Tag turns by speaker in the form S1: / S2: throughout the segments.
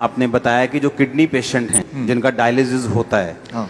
S1: आपने बताया कि जो किडनी पेशेंट हैं जिनका डायलिसिस होता है,
S2: हाँ,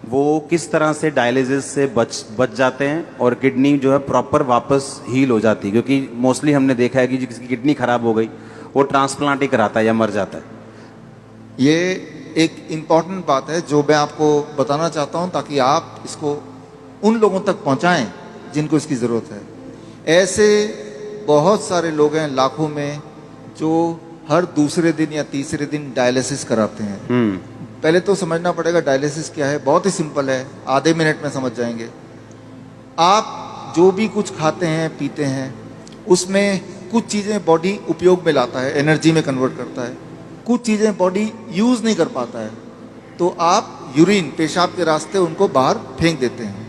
S1: वो किस तरह से डायलिसिस से बच जाते हैं और किडनी जो है प्रॉपर वापस हील हो जाती है, क्योंकि मोस्टली हमने देखा है कि किसी की किडनी खराब हो गई वो ट्रांसप्लांट ही कराता है या मर जाता है।
S2: ये एक इम्पॉर्टेंट बात है जो मैं आपको बताना चाहता हूँ ताकि आप इसको उन लोगों तक पहुँचाएं जिनको इसकी ज़रूरत है। ऐसे बहुत सारे लोग हैं लाखों में जो हर दूसरे दिन या तीसरे दिन डायलिसिस कराते हैं। पहले तो समझना पड़ेगा डायलिसिस क्या है। बहुत ही सिंपल है, आधे मिनट में समझ जाएंगे। आप जो भी कुछ खाते हैं पीते हैं उसमें कुछ चीज़ें बॉडी उपयोग में लाता है, एनर्जी में कन्वर्ट करता है, कुछ चीज़ें बॉडी यूज़ नहीं कर पाता है, तो आप यूरिन पेशाब के रास्ते उनको बाहर फेंक देते हैं।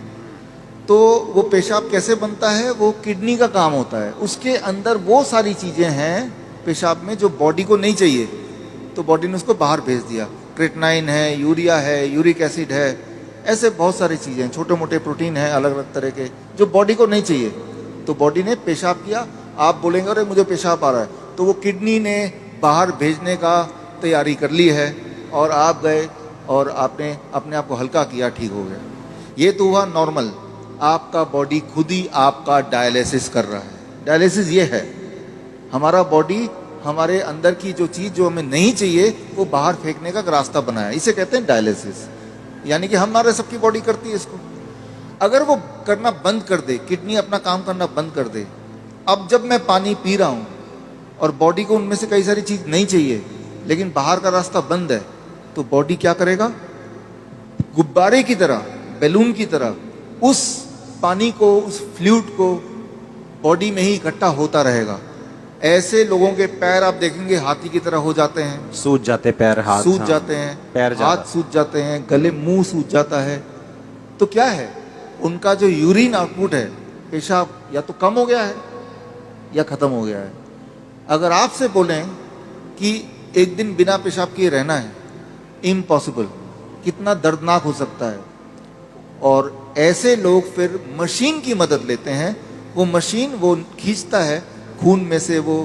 S2: तो वो पेशाब कैसे बनता है, वो किडनी का काम होता है। उसके अंदर वो सारी चीज़ें हैं पेशाब में जो बॉडी को नहीं चाहिए, तो बॉडी ने उसको बाहर भेज दिया। क्रेटनाइन है, यूरिया है, यूरिक एसिड है, ऐसे बहुत सारी चीज़ें, छोटे मोटे प्रोटीन हैं अलग अलग तरह के जो बॉडी को नहीं चाहिए, तो बॉडी ने पेशाब किया। आप बोलेंगे अरे मुझे पेशाब आ रहा है, तो वो किडनी ने बाहर भेजने का तैयारी कर ली है और आप गए और आपने अपने आप को हल्का किया, ठीक हो गया। ये तो हुआ नॉर्मल। आपका बॉडी खुद ही आपका डायलिसिस कर रहा है। डायलिसिस ये है, हमारा बॉडी हमारे अंदर की जो चीज़ जो हमें नहीं चाहिए वो बाहर फेंकने का रास्ता बनाया, इसे कहते हैं डायलिसिस। यानी कि हमारे सबकी बॉडी करती है इसको। अगर वो करना बंद कर दे, किडनी अपना काम करना बंद कर दे, अब जब मैं पानी पी रहा हूँ और बॉडी को उनमें से कई सारी चीज़ नहीं चाहिए लेकिन बाहर का रास्ता बंद है, तो बॉडी क्या करेगा, गुब्बारे की तरह, बैलून की तरह उस पानी को, उस फ्लूइड को बॉडी में ही इकट्ठा होता रहेगा। ऐसे लोगों के पैर आप देखेंगे हाथी की तरह हो जाते हैं,
S1: सूज जाते पैर, हाथ
S2: सूज जाते हैं,
S1: पैर
S2: हाथ सूज जाते हैं, गले मुंह सूज जाता है। तो क्या है, उनका जो यूरिन आउटपुट है, पेशाब या तो कम हो गया है या खत्म हो गया है। अगर आपसे बोलें कि एक दिन बिना पेशाब किए रहना है, इम्पॉसिबल, कितना दर्दनाक हो सकता है। और ऐसे लोग फिर मशीन की मदद लेते हैं। वो मशीन वो खींचता है खून में से वो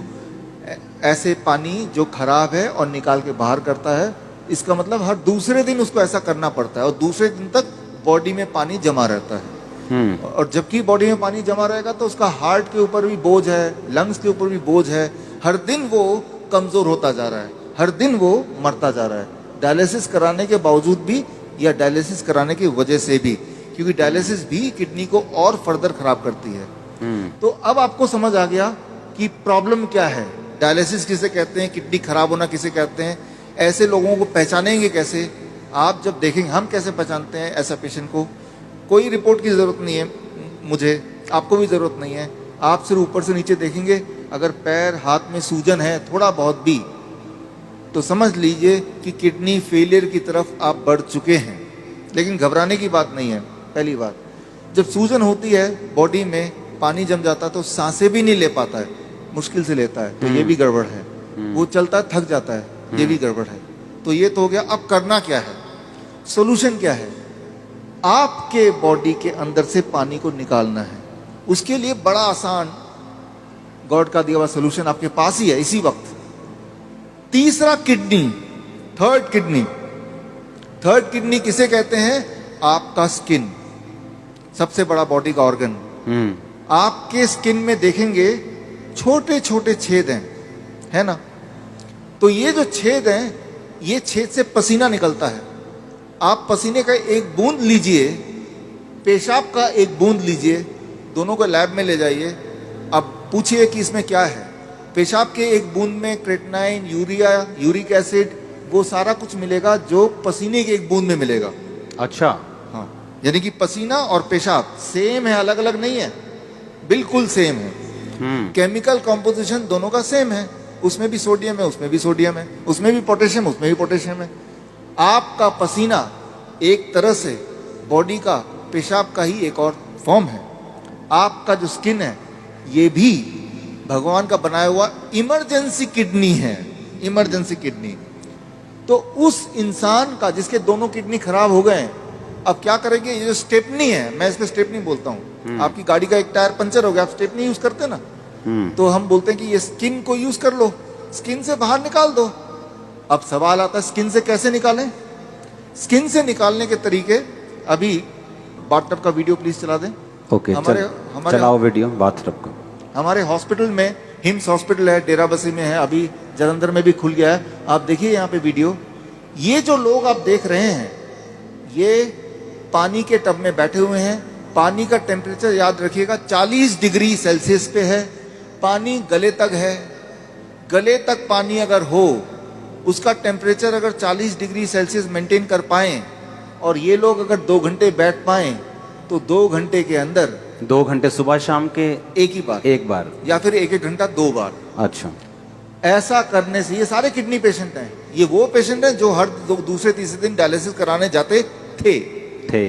S2: ऐसे पानी जो खराब है और निकाल के बाहर करता है। इसका मतलब हर दूसरे दिन उसको ऐसा करना पड़ता है और दूसरे दिन तक बॉडी में पानी जमा रहता है। और जबकि बॉडी में पानी जमा रहेगा तो उसका हार्ट के ऊपर भी बोझ है, लंग्स के ऊपर भी बोझ है। हर दिन वो कमजोर होता जा रहा है, हर दिन वो मरता जा रहा है, डायलिसिस कराने के बावजूद भी या डायलिसिस कराने की वजह से भी, क्योंकि डायलिसिस भी किडनी को और फर्दर खराब करती है। तो अब आपको समझ आ गया कि प्रॉब्लम क्या है, डायलिसिस किसे कहते हैं, किडनी खराब होना किसे कहते हैं। ऐसे लोगों को पहचानेंगे कैसे, आप जब देखेंगे। हम कैसे पहचानते हैं ऐसा पेशेंट को, कोई रिपोर्ट की ज़रूरत नहीं है मुझे, आपको भी ज़रूरत नहीं है। आप सिर्फ ऊपर से नीचे देखेंगे, अगर पैर हाथ में सूजन है थोड़ा बहुत भी, तो समझ लीजिए कि किडनी फेलियर की तरफ आप बढ़ चुके हैं। लेकिन घबराने की बात नहीं है। पहली बात, जब सूजन होती है बॉडी में, पानी जम जाता है तो सांसें भी नहीं ले पाता है, मुश्किल से लेता है, तो ये भी गड़बड़ है। वो चलता है थक जाता है, ये भी गड़बड़ है। तो ये तो हो गया। अब करना क्या है, सोल्यूशन क्या है, आपके बॉडी के अंदर से पानी को निकालना है। उसके लिए बड़ा आसान गॉड का दिया हुआ सोल्यूशन आपके पास ही है इसी वक्त। तीसरा kidney, third kidney. Third kidney किसे कहते हैं, आपका स्किन, सबसे बड़ा बॉडी का ऑर्गन। आपके स्किन में देखेंगे छोटे छोटे छेद हैं, है ना। तो ये जो छेद हैं, ये छेद से पसीना निकलता है। आप पसीने का एक बूंद लीजिए, पेशाब का एक बूंद लीजिए, दोनों को लैब में ले जाइए। अब पूछिए कि इसमें क्या है। पेशाब के एक बूंद में क्रेटनाइन, यूरिया, यूरिक एसिड, वो सारा कुछ मिलेगा जो पसीने के एक बूंद में मिलेगा।
S1: अच्छा,
S2: हाँ, यानी कि पसीना और पेशाब सेम है, अलग अलग नहीं है, बिल्कुल सेम है। केमिकल कॉम्पोजिशन दोनों का सेम है, उसमें भी सोडियम है, उसमें भी सोडियम है, उसमें भी पोटेशियम, उसमें भी पोटेशियम है। आपका पसीना एक तरह से बॉडी का पेशाब का ही एक और फॉर्म है। आपका जो स्किन है, ये भी भगवान का बनाया हुआ इमरजेंसी किडनी है, इमरजेंसी किडनी। तो उस इंसान का जिसके दोनों किडनी खराब हो गए, अब क्या करेंगे, ये जो स्टेपनी है, मैं इसको स्टेपनी बोलता हूँ। आपकी गाड़ी का एक टायर पंचर हो गया, आप स्टेपनी यूज करते हैं ना, तो हम बोलते हैं कि ये स्किन को यूज कर लो, स्किन से बाहर निकाल दो। अब सवाल आता है स्किन से कैसे निकालें। स्किन से निकालने के तरीके, अभी बाथटब का वीडियो प्लीज चला दें।
S1: ओके,
S2: हमारे
S1: चलाओ वीडियो बाथटब का।
S2: हमारे हॉस्पिटल में, हिम्स हॉस्पिटल है, डेराबस्सी में है, अभी जलंधर में भी खुल गया है। आप देखिए यहाँ पे वीडियो, ये जो लोग आप देख रहे हैं ये पानी के टब में बैठे हुए हैं। पानी का टेम्परेचर याद रखिएगा 40 डिग्री सेल्सियस पे है। पानी गले तक है। गले तक पानी अगर हो, उसका टेम्परेचर अगर 40 डिग्री सेल्सियस मेंटेन कर पाएं और ये लोग अगर 2 घंटे बैठ पाएं तो 2 घंटे के अंदर
S1: 2 घंटे सुबह शाम के
S2: एक ही बार,
S1: एक बार,
S2: या फिर 1-1 घंटा 2 बार।
S1: अच्छा,
S2: ऐसा करने से, ये सारे किडनी पेशेंट हैं, ये वो पेशेंट हैं जो हर दूसरे तीसरे दिन डायलिसिस कराने जाते थे,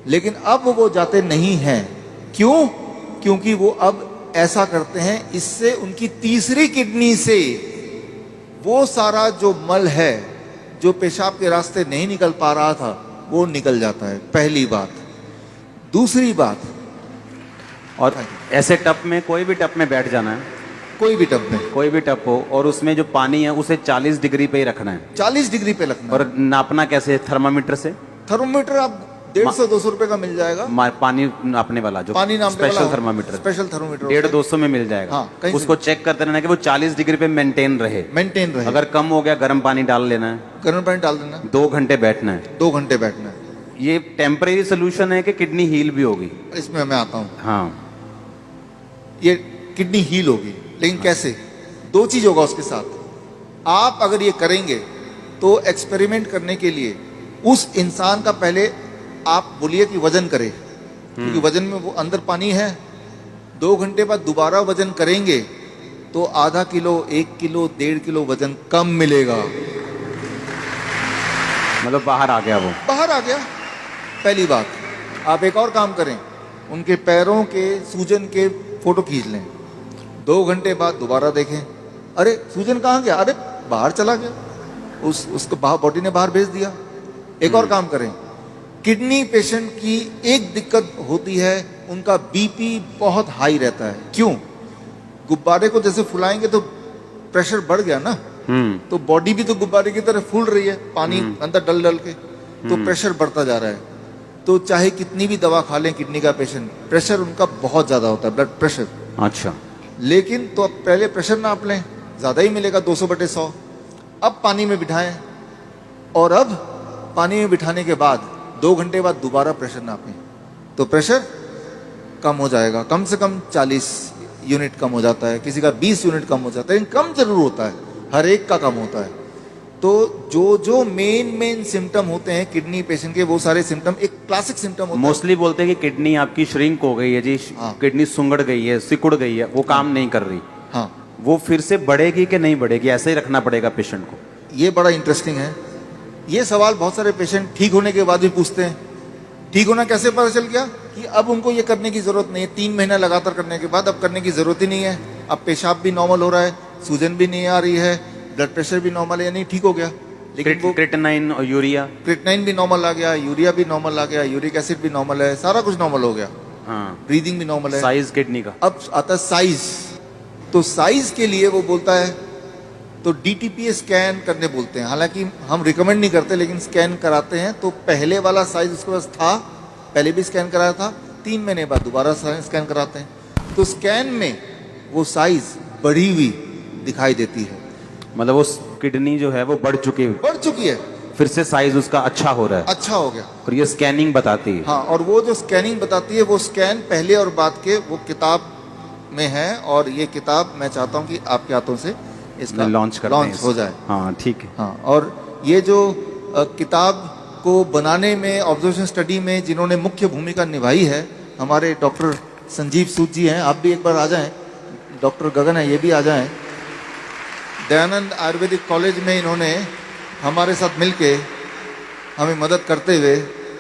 S2: लेकिन अब वो जाते नहीं हैं। क्यों? क्योंकि वो अब ऐसा करते हैं, इससे उनकी तीसरी किडनी से वो सारा जो मल है जो पेशाब के रास्ते नहीं निकल पा रहा था वो निकल जाता है। पहली बात। दूसरी बात,
S1: और ऐसे टब में, कोई भी टब में बैठ जाना है,
S2: कोई भी टब में,
S1: कोई भी टब हो, और उसमें जो पानी है उसे 40 डिग्री पे ही रखना है।
S2: 40 डिग्री पे रखना है।
S1: और नापना कैसे? थर्मामीटर से।
S2: थर्मोमीटर आप 150-200 रुपए का मिल जाएगा।
S1: पानी नापने वाला जो
S2: पानी नापने
S1: स्पेशल
S2: वाला
S1: थर्मामीटर,
S2: स्पेशल थर्मोमीटर
S1: 150-200 में मिल जाएगा।
S2: हाँ, कहीं
S1: उसको चेक करते रहना कि वो 40 डिग्री पे मेंटेन रहे। अगर कम हो गया गर्म पानी डाल लेना है,
S2: गर्म पानी डाल देना,
S1: 2 घंटे बैठना है।
S2: 2 घंटे बैठना है।
S1: ये टेम्परेरी सोल्यूशन है कि किडनी हील भी होगी?
S2: इसमें मैं आता हूँ।
S1: हाँ,
S2: ये किडनी हील होगी, लेकिन कैसे? 2 चीज होगा उसके साथ। आप अगर ये करेंगे तो एक्सपेरिमेंट करने के लिए उस इंसान का पहले आप बोलिए कि वजन करे, क्योंकि वजन में वो अंदर पानी है। 2 घंटे बाद दोबारा वजन करेंगे तो आधा किलो, 1 किलो, 1.5 किलो वजन कम मिलेगा।
S1: मतलब बाहर आ गया, वो
S2: बाहर आ गया। पहली बात। आप एक और काम करें, उनके पैरों के सूजन के फोटो खींच लें। 2 घंटे बाद दोबारा देखें, अरे सूजन कहाँ गया? अरे बाहर चला गया, उसको बॉडी ने बाहर भेज दिया। एक और काम करें, किडनी पेशेंट की एक दिक्कत होती है, उनका बीपी बहुत हाई रहता है। क्यों? गुब्बारे को जैसे फुलाएंगे तो प्रेशर बढ़ गया ना, तो बॉडी भी तो गुब्बारे की तरह फूल रही है, पानी अंदर डल डल के, तो प्रेशर बढ़ता जा रहा है। तो चाहे कितनी भी दवा खा लें किडनी का पेशेंट, प्रेशर उनका बहुत ज्यादा होता है, ब्लड प्रेशर।
S1: अच्छा,
S2: लेकिन तो अब पहले प्रेशर नाप लें, ज्यादा ही मिलेगा 200/100। अब पानी में बिठाएं, और अब पानी में बिठाने के बाद 2 घंटे बाद दोबारा प्रेशर नापें, तो प्रेशर कम हो जाएगा। कम से कम 40 यूनिट कम हो जाता है, किसी का 20 यूनिट कम हो जाता है, लेकिन कम जरूर होता है, हर एक का कम होता है। तो जो मेन सिम्टम होते हैं किडनी पेशेंट के, वो सारे सिम्टम एक क्लासिक सिम्टम होता है।
S1: मोस्टली बोलते हैं कि किडनी आपकी श्रिंक हो गई है जी, किडनी सुंगड़ गई है, सिकुड़ गई है, वो काम नहीं कर रही।
S2: हाँ,
S1: वो फिर से बढ़ेगी कि नहीं बढ़ेगी? ऐसे ही रखना पड़ेगा पेशेंट को?
S2: ये बड़ा इंटरेस्टिंग है। ये सवाल बहुत सारे पेशेंट ठीक होने के बाद भी पूछते हैं। ठीक होना कैसे पता चल गया? कि अब उनको ये करने की जरूरत नहीं है। 3 महीना लगातार करने के बाद अब करने की जरूरत ही नहीं है। अब पेशाब भी नॉर्मल हो रहा है, सूजन भी नहीं आ रही है, ब्लड प्रेशर भी नॉर्मल है, यानी ठीक हो गया। लेकिन वो
S1: क्रिएटिनिन और यूरिया,
S2: क्रिएटिनिन भी नॉर्मल आ गया, यूरिया भी नॉर्मल आ गया, यूरिक एसिड भी नॉर्मल है, सारा कुछ नॉर्मल हो गया।
S1: हाँ,
S2: ब्रीदिंग भी नॉर्मल है।
S1: साइज किडनी का।
S2: अब आता है साइज। तो साइज के लिए वो बोलता है, तो डीटीपी स्कैन करने बोलते हैं। हालांकि हम रिकमेंड नहीं करते, लेकिन स्कैन कराते हैं। तो पहले वाला साइज उसके पास था, पहले भी स्कैन कराया था, 3 महीने बाद दोबारा स्कैन कराते हैं। तो स्कैन में वो साइज बढ़ी हुई दिखाई देती है,
S1: मतलब वो किडनी जो है वो बढ़ चुकी
S2: है,
S1: फिर से साइज उसका अच्छा हो रहा है,
S2: अच्छा हो गया।
S1: और ये स्कैनिंग बताती है।
S2: हाँ, और वो जो स्कैनिंग बताती है, वो स्कैन पहले और बाद के वो किताब में है। और ये किताब मैं चाहता हूँ कि आपके हाथों से इसका लॉन्च हो जाए।
S1: हाँ, ठीक है।
S2: हाँ, और ये जो किताब को बनाने में, ऑब्जर्वेशन स्टडी में जिन्होंने मुख्य भूमिका निभाई है, हमारे डॉक्टर संजीव सूद जी हैं। आप भी एक बार आ जाएं। डॉक्टर गगन है, ये भी आ जाएं। दयानंद आयुर्वेदिक कॉलेज में इन्होंने हमारे साथ मिलके हमें मदद करते हुए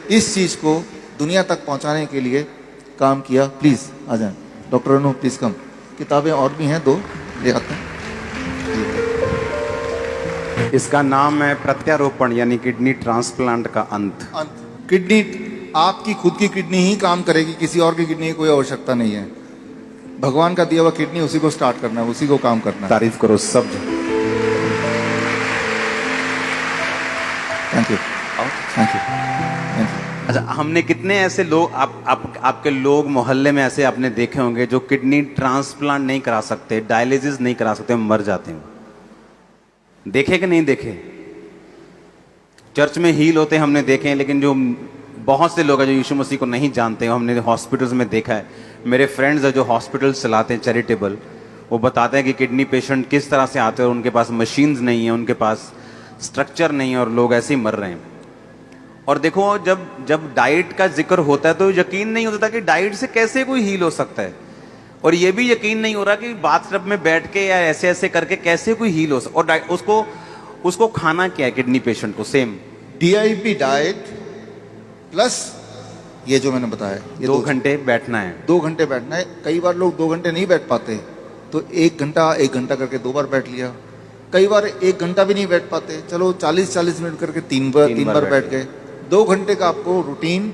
S2: इस चीज़ को दुनिया तक पहुंचाने के लिए काम किया। प्लीज़ आ जाएं। डॉक्टर अनु, प्लीज़ कम। किताबें और भी हैं, 2 ले आते हैं।
S1: इसका नाम है प्रत्यारोपण, यानी किडनी ट्रांसप्लांट का अंत।
S2: किडनी, आपकी खुद की किडनी ही काम करेगी, किसी और की किडनी की कोई आवश्यकता नहीं है। भगवान का दिया हुआ किडनी, उसी को स्टार्ट करना है, उसी को काम करना है।
S1: तारीफ करो सब।
S2: Thank you, thank you, thank you.
S1: अच्छा, हमने कितने ऐसे लोग आपके लोग मोहल्ले में ऐसे आपने देखे होंगे जो किडनी ट्रांसप्लांट नहीं करा सकते, डायलिसिस नहीं करा सकते, मर जाते हैं। देखे कि नहीं देखे? चर्च में हील होते हमने देखे हैं, लेकिन जो बहुत से लोग हैं जो यीशु मसीह को नहीं जानते, हमने हॉस्पिटल्स में देखा है। मेरे फ्रेंड्स हैं जो हॉस्पिटल्स चलाते हैं चैरिटेबल, वो बताते हैं कि किडनी पेशेंट किस तरह से आते हैं और उनके पास मशीन्स नहीं है, उनके पास स्ट्रक्चर नहीं है और लोग ऐसे ही मर रहे हैं। और देखो, जब डाइट का जिक्र होता है तो यकीन नहीं होता कि डाइट से कैसे कोई हील हो सकता है, और ये भी यकीन नहीं हो रहा कि बाथटब में बैठ के या ऐसे ऐसे करके कैसे कोई हील हो सकता। और उसको खाना क्या है किडनी पेशेंट को? सेम
S2: DIP डाइट प्लस ये जो मैंने बताया, ये
S1: 2 घंटे बैठना है।
S2: 2 घंटे बैठना है। कई बार लोग 2 घंटे नहीं बैठ पाते, तो 1 घंटा करके 2 बार बैठ लिया। कई बार 1 घंटा भी नहीं बैठ पाते, चलो 40 मिनट करके 3 बार बैठ गए। 2 घंटे का आपको रूटीन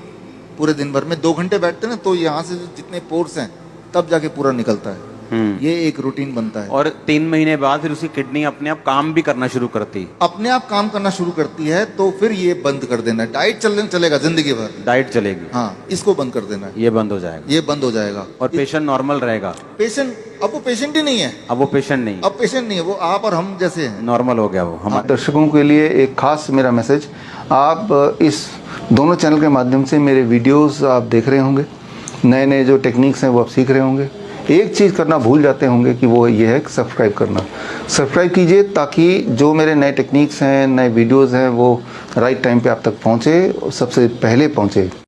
S2: पूरे दिन भर में 2 घंटे बैठते ना, तो यहाँ से जितने पोर्स हैं तब जाके पूरा निकलता है। ये एक रूटीन बनता है।
S1: और 3 महीने बाद फिर उसकी किडनी अपने आप काम भी करना शुरू करती है।
S2: अपने आप काम करना शुरू करती है, तो फिर ये बंद कर देना है। डाइट चलेगा जिंदगी भर,
S1: डाइट चलेगी,
S2: हाँ, इसको बंद कर देना है।
S1: ये बंद हो जाएगा,
S2: ये बंद हो जाएगा
S1: और पेशेंट नॉर्मल रहेगा।
S2: पेशेंट अब वो पेशेंट ही नहीं है,
S1: अब वो पेशेंट नहीं,
S2: अब पेशेंट नहीं है, वो आप और हम जैसे हैं।
S1: नॉर्मल हो गया वो। हमारे
S3: दर्शकों के लिए एक खास मेरा मैसेज, आप इस दोनों चैनल के माध्यम से मेरे वीडियोस आप देख रहे होंगे, नए नए जो टेक्निक्स हैं वो आप सीख रहे होंगे। एक चीज़ करना भूल जाते होंगे कि वो ये है कि सब्सक्राइब करना। सब्सक्राइब कीजिए ताकि जो मेरे नए टेक्निक्स हैं, नए वीडियोस हैं, वो राइट टाइम पे आप तक पहुँचे, सबसे पहले पहुँचे।